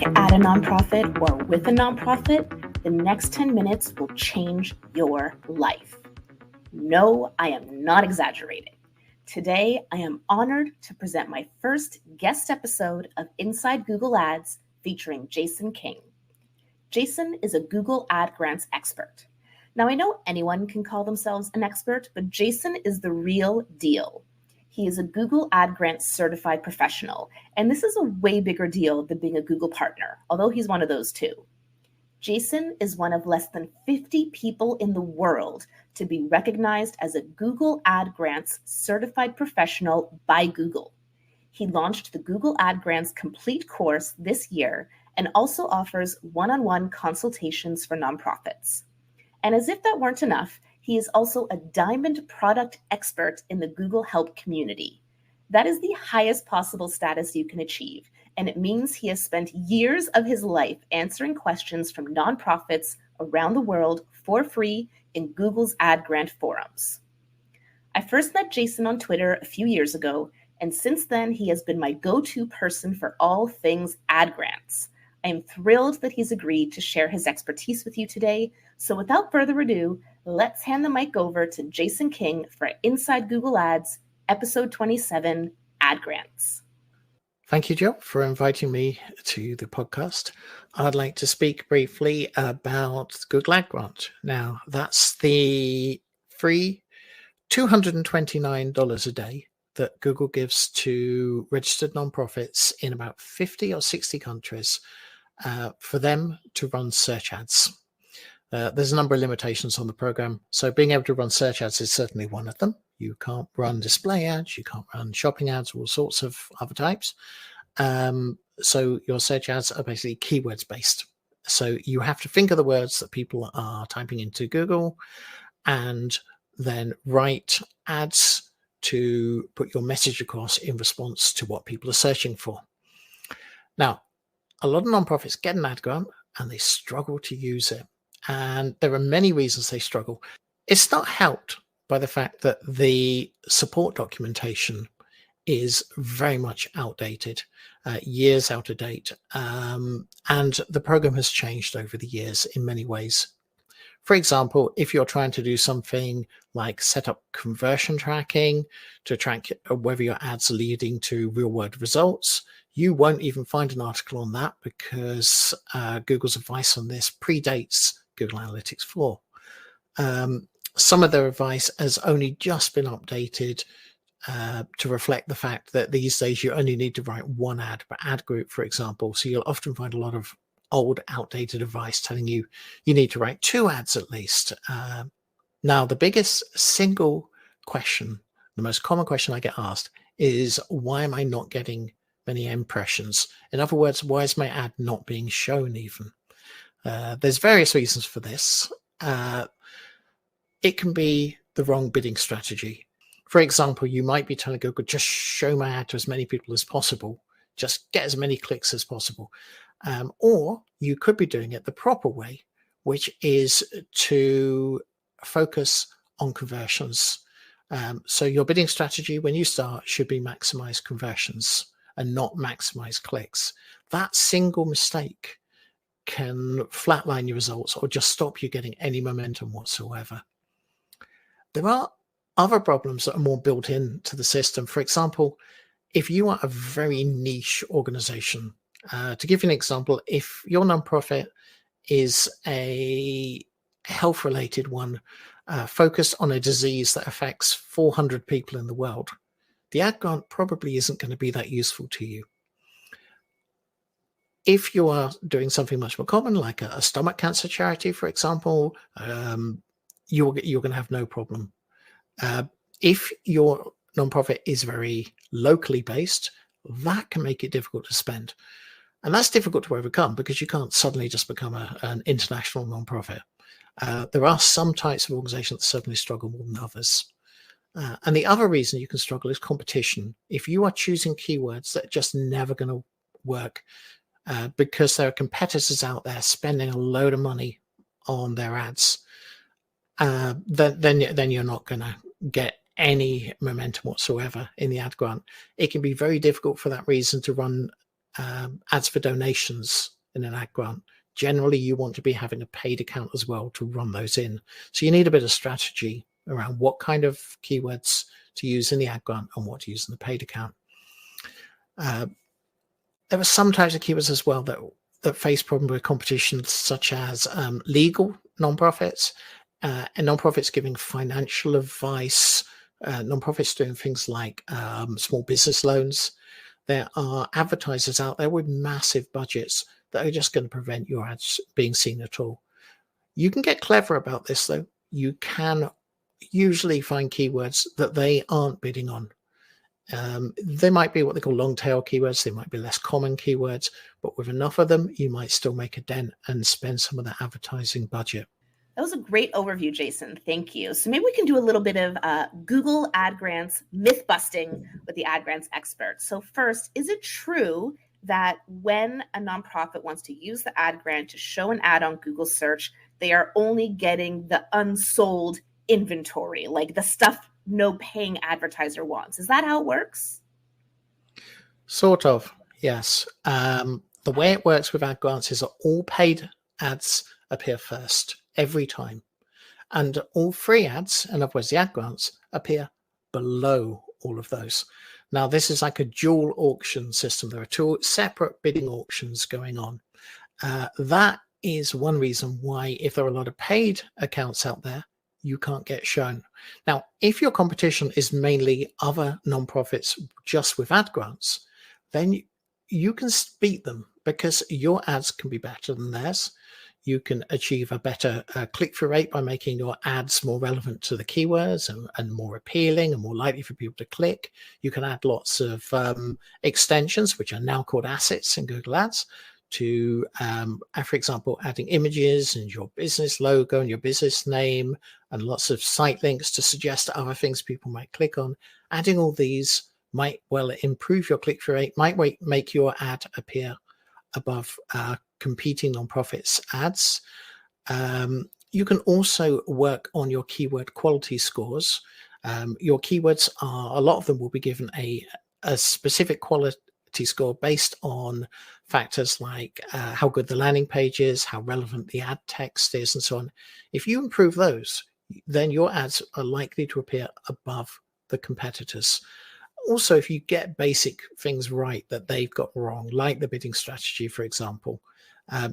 work at a nonprofit or with a nonprofit, the next 10 minutes will change your life. No, I am not exaggerating. Today, I am honored to present my first guest episode of Inside Google Ads featuring Jason King. Jason is a Google Ad Grants expert. Now, I know anyone can call themselves an expert, but Jason is the real deal. He is a Google Ad Grants certified professional, and this is a way bigger deal than being a Google partner, although he's one of those too. Jason is one of less than 50 people in the world to be recognized as a Google Ad Grants certified professional by Google. He launched the Google Ad Grants Complete course this year and also offers one-on-one consultations for nonprofits. And as if that weren't enough, he is also a diamond product expert in the Google Help community. That is the highest possible status you can achieve, and it means he has spent years of his life answering questions from nonprofits around the world for free in Google's ad grant forums. I first met Jason on Twitter a few years ago, and since then he has been my go-to person for all things ad grants. I am thrilled that he's agreed to share his expertise with you today. So without further ado, let's hand the mic over to Jason King for Inside Google Ads, episode 27, Ad Grants. Thank you, Jyll, for inviting me to the podcast. I'd like to speak briefly about Google Ad Grant. Now, that's the free $229 a day that Google gives to registered nonprofits in about 50 or 60 countries for them to run search ads. There's a number of limitations on the program. So being able to run search ads is certainly one of them. You can't run display ads, you can't run shopping ads, all sorts of other types. So your search ads are basically keywords based. So you have to think of the words that people are typing into Google and then write ads to put your message across in response to what people are searching for. Now, a lot of nonprofits get an ad grant and they struggle to use it. And there are many reasons they struggle. It's not helped by the fact that the support documentation is very much outdated, years out of date. And the program has changed over the years in many ways. For example, if you're trying to do something like set up conversion tracking to track whether your ads are leading to real world results, you won't even find an article on that because Google's advice on this predates Google Analytics 4. Some of their advice has only just been updated to reflect the fact that these days you only need to write one ad per ad group, for example. So you'll often find a lot of old, outdated advice telling you you need to write 2 ads at least. Now, the biggest single question, the most common question I get asked is, why am I not getting many impressions? In other words, why is my ad not being shown even? There's various reasons for this. It can be the wrong bidding strategy. For example, you might be telling Google, just show my ad to as many people as possible, just get as many clicks as possible. Or you could be doing it the proper way, which is to focus on conversions. So your bidding strategy when you start should be maximize conversions and not maximize clicks. That single mistake can flatline your results or just stop you getting any momentum whatsoever. There are other problems that are more built into the system. For example, if you are a very niche organization, to give you an example, if your nonprofit is a health-related one focused on a disease that affects 400 people in the world, the ad grant probably isn't going to be that useful to you. If you are doing something much more common, like a stomach cancer charity, for example, you're going to have no problem. If your nonprofit is very locally based, that can make it difficult to spend. And that's difficult to overcome because you can't suddenly just become an international nonprofit. There are some types of organizations that certainly struggle more than others. And the other reason you can struggle is competition. If you are choosing keywords that are just never going to work because there are competitors out there spending a load of money on their ads, then you're not going to get any momentum whatsoever in the ad grant. It can be very difficult for that reason to run ads for donations in an ad grant, generally you want to be having a paid account as well to run those in. So you need a bit of strategy around what kind of keywords to use in the ad grant and what to use in the paid account. There are some types of keywords as well that face problems with competition, such as legal nonprofits, and nonprofits giving financial advice, nonprofits doing things like small business loans. There are advertisers out there with massive budgets that are just going to prevent your ads being seen at all. You can get clever about this, though. You can usually find keywords that they aren't bidding on. They might be what they call long tail keywords. They might be less common keywords, but with enough of them, you might still make a dent and spend some of that advertising budget. That was a great overview, Jason. Thank you. So maybe we can do a little bit of Google Ad Grants myth busting with the Ad Grants expert. So first, is it true that when a nonprofit wants to use the ad grant to show an ad on Google search, they are only getting the unsold inventory, like the stuff no paying advertiser wants? Is that how it works? Sort of, yes. The way it works with ad grants is that all paid ads appear first every time, and all free ads, in other words the ad grants, appear below all of those. Now this is like a dual auction system. There are two separate bidding auctions going on. That is one reason why, if there are a lot of paid accounts out there, you can't get shown. Now, if your competition is mainly other nonprofits just with ad grants, then you can beat them because your ads can be better than theirs. You can achieve a better click-through rate by making your ads more relevant to the keywords and more appealing and more likely for people to click. You can add lots of extensions, which are now called assets in Google Ads, to, for example, adding images and your business logo and your business name and lots of site links to suggest other things people might click on. Adding all these might well improve your click-through rate, might make your ad appear above competing nonprofits' ads. You can also work on your keyword quality scores. Your keywords a lot of them will be given a specific quality score based on factors like how good the landing page is, how relevant the ad text is, and so on. If you improve those, then your ads are likely to appear above the competitors. Also, if you get basic things right that they've got wrong, like the bidding strategy, for example,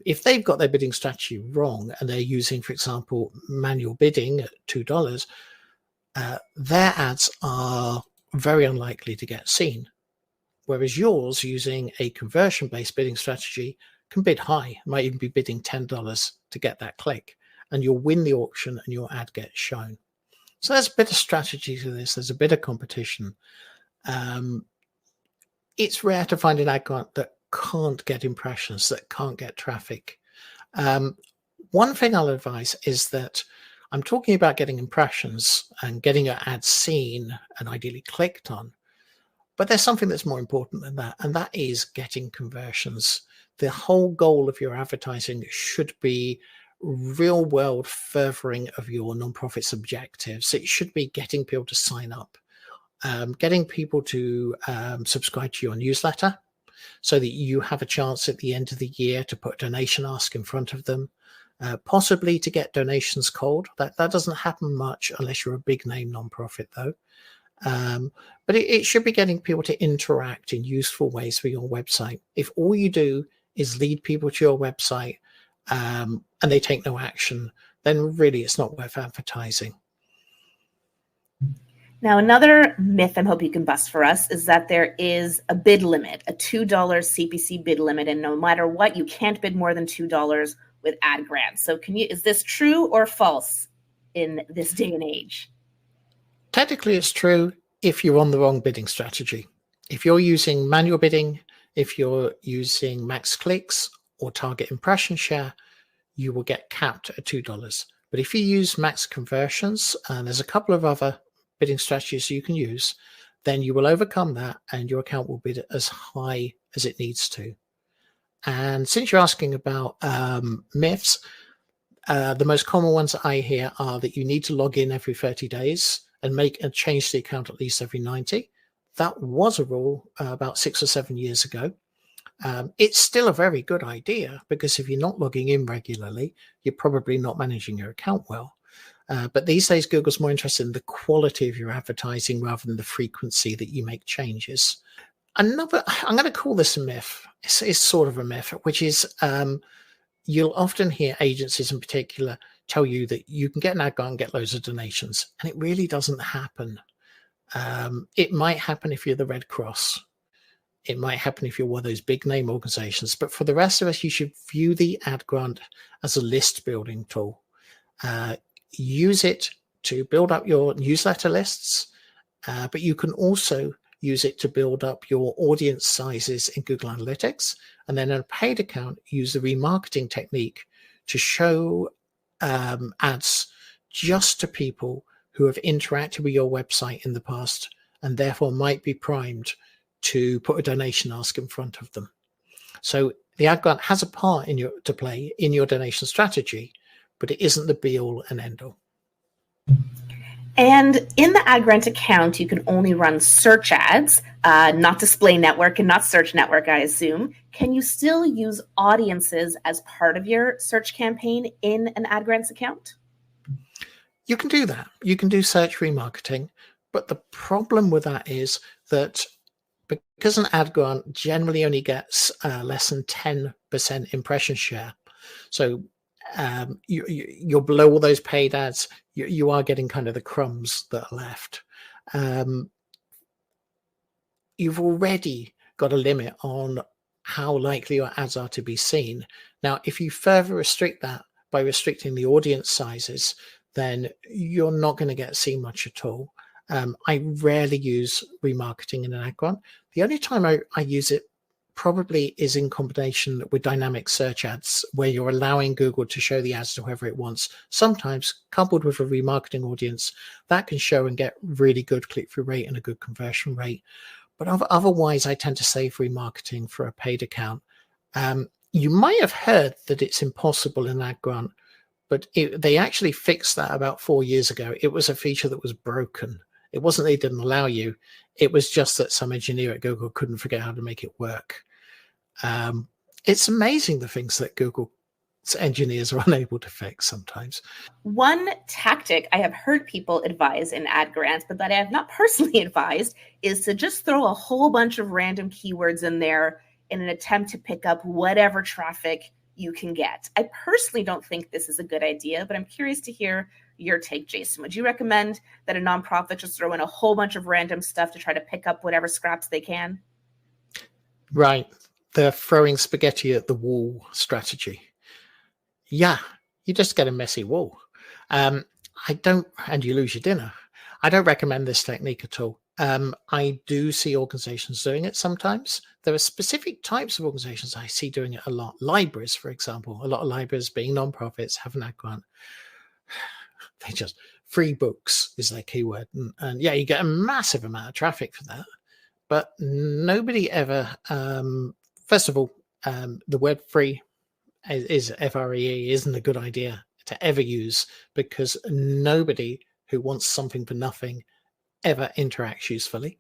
if they've got their bidding strategy wrong and they're using, for example, manual bidding at $2, their ads are very unlikely to get seen. Whereas yours, using a conversion-based bidding strategy, can bid high, might even be bidding $10 to get that click, and you'll win the auction and your ad gets shown. So there's a bit of strategy to this. There's a bit of competition. It's rare to find an ad grant that can't get impressions, that can't get traffic. One thing I'll advise is that I'm talking about getting impressions and getting your ad seen and ideally clicked on. But there's something that's more important than that, and that is getting conversions. The whole goal of your advertising should be real world furthering of your nonprofit's objectives. It should be getting people to sign up, getting people to subscribe to your newsletter so that you have a chance at the end of the year to put a donation ask in front of them, possibly to get donations cold. That doesn't happen much unless you're a big name nonprofit, though. But it should be getting people to interact in useful ways with your website. If all you do is lead people to your website and they take no action, then really it's not worth advertising. Now, another myth I'm hoping you can bust for us is that there is a bid limit, a $2 CPC bid limit, and no matter what, you can't bid more than $2 with ad grants. So is this true or false in this day and age? Technically, it's true if you're on the wrong bidding strategy. If you're using manual bidding, if you're using max clicks or target impression share, you will get capped at $2. But if you use max conversions, and there's a couple of other bidding strategies you can use, then you will overcome that and your account will bid as high as it needs to. And since you're asking about myths, the most common ones I hear are that you need to log in every 30 days and make and change the account at least every 90. That was a rule about 6 or 7 years ago. It's still a very good idea, because if you're not logging in regularly, you're probably not managing your account well. But these days, Google's more interested in the quality of your advertising rather than the frequency that you make changes. I'm going to call this a myth. It's sort of a myth, which is you'll often hear agencies in particular tell you that you can get an ad grant and get loads of donations, and it really doesn't happen. It might happen if you're the Red Cross. It might happen if you're one of those big name organizations. But for the rest of us, you should view the ad grant as a list building tool. Use it to build up your newsletter lists, but you can also use it to build up your audience sizes in Google Analytics. And then in a paid account, use the remarketing technique to show ads just to people who have interacted with your website in the past and therefore might be primed to put a donation ask in front of them. So the ad grant has a part to play in your donation strategy, but it isn't the be all and end all. And in the ad grant account, you can only run search ads, not display network and not search network, I assume. Can you still use audiences as part of your search campaign in an ad grants account? You can do that. You can do search remarketing. But the problem with that is that because an ad grant generally only gets less than 10% impression share, so you're below all those paid ads, you are getting kind of the crumbs that are left. You've already got a limit on how likely your ads are to be seen. Now, if you further restrict that by restricting the audience sizes, then you're not going to get seen much at all. I rarely use remarketing in an ad grant. The only time I use it probably is in combination with dynamic search ads, where you're allowing Google to show the ads to whoever it wants. Sometimes, coupled with a remarketing audience, that can show and get really good click-through rate and a good conversion rate. But otherwise, I tend to save remarketing for a paid account. You might have heard that it's impossible in an ad grant, but they actually fixed that about 4 years ago. It was a feature that was broken. It wasn't they didn't allow you. It was just that some engineer at Google couldn't figure out how to make it work. It's amazing the things that Google's engineers are unable to fix sometimes. One tactic I have heard people advise in ad grants, but that I have not personally advised, is to just throw a whole bunch of random keywords in there in an attempt to pick up whatever traffic you can get. I personally don't think this is a good idea, but I'm curious to hear your take, Jason. Would you recommend that a nonprofit just throw in a whole bunch of random stuff to try to pick up whatever scraps they can? Right. The throwing spaghetti at the wall strategy. Yeah, you just get a messy wall. And you lose your dinner. I don't recommend this technique at all. I do see organizations doing it sometimes. There are specific types of organizations I see doing it a lot. Libraries, for example. A lot of libraries, being nonprofits, have an ad grant. They just, free books is their keyword. And yeah, you get a massive amount of traffic for that. But nobody ever, first of all, the word free is FREE isn't a good idea to ever use, because nobody who wants something for nothing ever interacts usefully.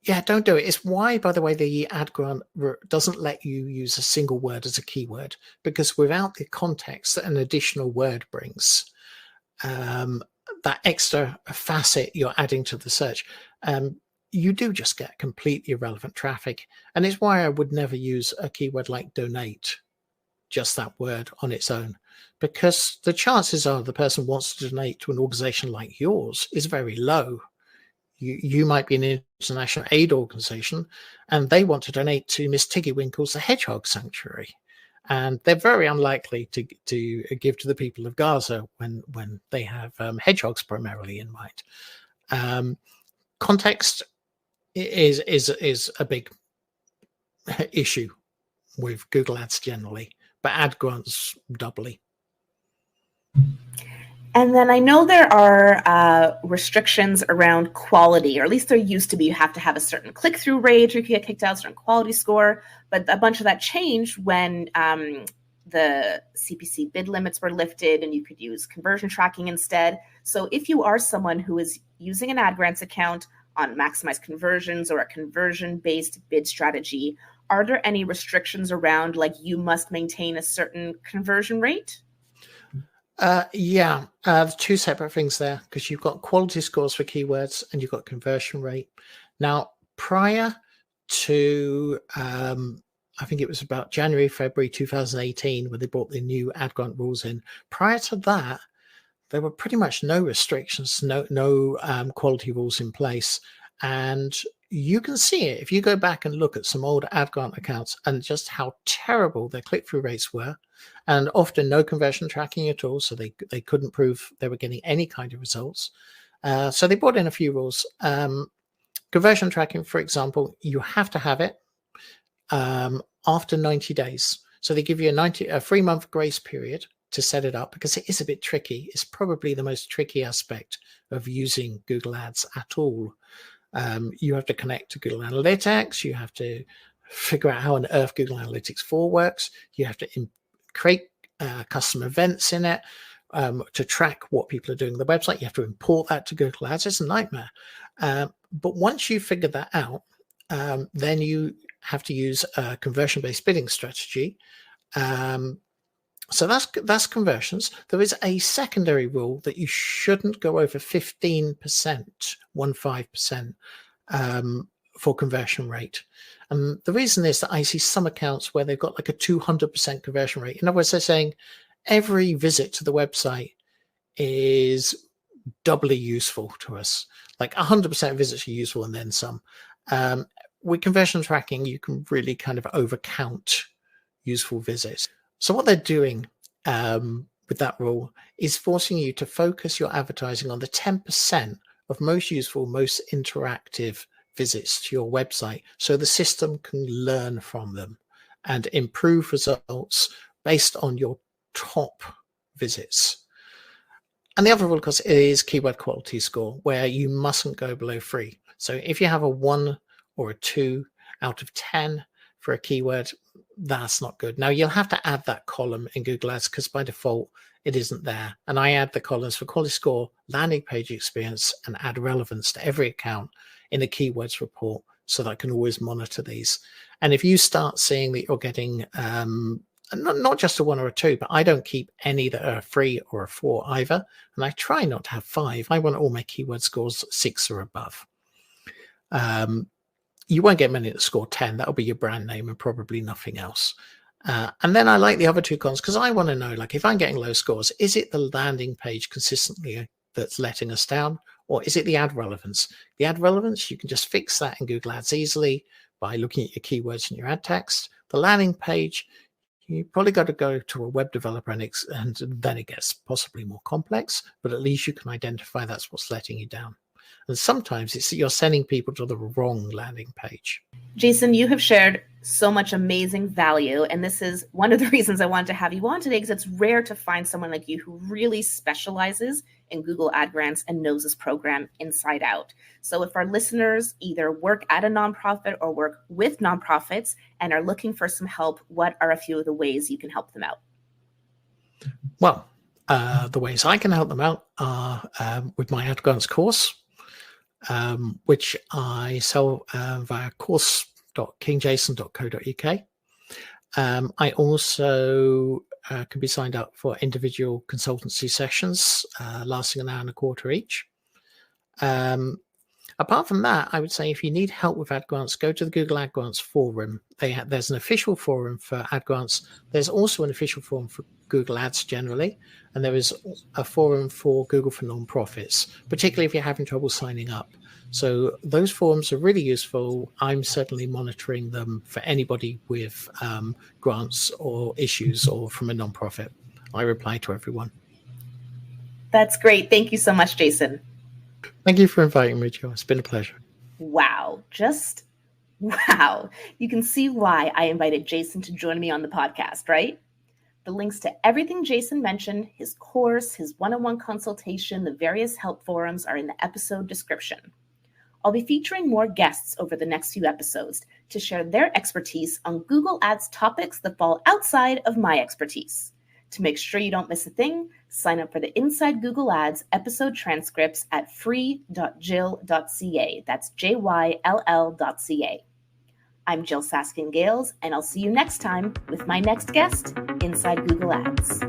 Yeah, don't do it. It's why, by the way, the ad grant doesn't let you use a single word as a keyword, because without the context that an additional word brings, that extra facet you're adding to the search, you do just get completely irrelevant traffic. And it's why I would never use a keyword like donate, just that word on its own, because the chances are the person wants to donate to an organization like yours is very low. You might be an international aid organization and they want to donate to Miss Tiggy Winkle's The Hedgehog Sanctuary. And they're very unlikely to give to the people of Gaza when they have hedgehogs primarily in mind. Context is a big issue with Google Ads generally, but ad grants doubly. And then I know there are restrictions around quality, or at least there used to be. You have to have a certain click-through rate, or you could get kicked out, a certain quality score. But a bunch of that changed when the CPC bid limits were lifted, and you could use conversion tracking instead. So if you are someone who is using an ad grants account on maximize conversions or a conversion-based bid strategy, are there any restrictions around, like, you must maintain a certain conversion rate? There's two separate things there, because you've got quality scores for keywords and you've got conversion rate. Now, prior to, I think it was about January, February 2018, when they brought the new ad grant rules in. Prior to that, there were pretty much no restrictions, no quality rules in place. And you can see it if you go back and look at some old ad grant accounts and just how terrible their click-through rates were, and often no conversion tracking at all. So they couldn't prove they were getting any kind of results. So they brought in a few rules. Conversion tracking, for example, you have to have it after 90 days. So they give you a 3-month grace period to set it up, because it is a bit tricky. It's probably the most tricky aspect of using Google Ads at all. You have to connect to Google Analytics. You have to figure out how on earth Google Analytics 4 works. You have to create custom events in it to track what people are doing on the website. You have to import that to Google Ads. It's a nightmare. But once you figure that out, then you have to use a conversion-based bidding strategy. So that's conversions. There is a secondary rule that you shouldn't go over 15% for conversion rate. And the reason is that I see some accounts where they've got like a 200% conversion rate. In other words, they're saying every visit to the website is doubly useful to us. Like 100% visits are useful and then some. With conversion tracking, you can really kind of overcount useful visits. So what they're doing with that rule is forcing you to focus your advertising on the 10% of most useful, most interactive visits to your website, so the system can learn from them and improve results based on your top visits. And the other rule, of course, is keyword quality score, where you mustn't go below 3. So if you have a 1 or a 2 out of 10 for a keyword, that's not good. Now, you'll have to add that column in Google Ads, because by default, it isn't there. And I add the columns for quality score, landing page experience, and add relevance to every account in the keywords report, so that I can always monitor these. And if you start seeing that you're getting not just a 1 or a 2, but I don't keep any that are a 3 or a 4 either. And I try not to have 5. I want all my keyword scores 6 or above. You won't get many that score 10. That'll be your brand name and probably nothing else. And then I like the other 2 columns, because I want to know, like, if I'm getting low scores, is it the landing page consistently that's letting us down, or is it the ad relevance? The ad relevance, you can just fix that in Google Ads easily by looking at your keywords and your ad text. The landing page, you probably got to go to a web developer, and then it gets possibly more complex, but at least you can identify that's what's letting you down. And sometimes it's that you're sending people to the wrong landing page. Jason, you have shared so much amazing value, and this is one of the reasons I wanted to have you on today, because it's rare to find someone like you who really specializes in Google Ad Grants and knows this program inside out. So if our listeners either work at a nonprofit or work with nonprofits and are looking for some help, what are a few of the ways you can help them out? Well, the ways I can help them out are with my Ad Grants course, which I sell via course.kingjason.co.uk. I also can be signed up for individual consultancy sessions lasting an hour and a quarter each. Apart from that, I would say if you need help with ad grants, go to the Google Ad Grants forum. There's an official forum for ad grants. There's also an official forum for Google Ads generally, and there is a forum for Google for nonprofits, particularly if you're having trouble signing up. So those forums are really useful. I'm certainly monitoring them for anybody with grants or issues or from a nonprofit. I reply to everyone. That's great. Thank you so much, Jason. Thank you for inviting me, Jyll. It's been a pleasure. Wow. Just wow. You can see why I invited Jason to join me on the podcast, right? The links to everything Jason mentioned, his course, his one-on-one consultation, the various help forums are in the episode description. I'll be featuring more guests over the next few episodes to share their expertise on Google Ads topics that fall outside of my expertise. To make sure you don't miss a thing, sign up for the Inside Google Ads episode transcripts at free.jyll.ca. That's JYLL.ca. I'm Jyll Saskin Gales, and I'll see you next time with my next guest, Inside Google Ads.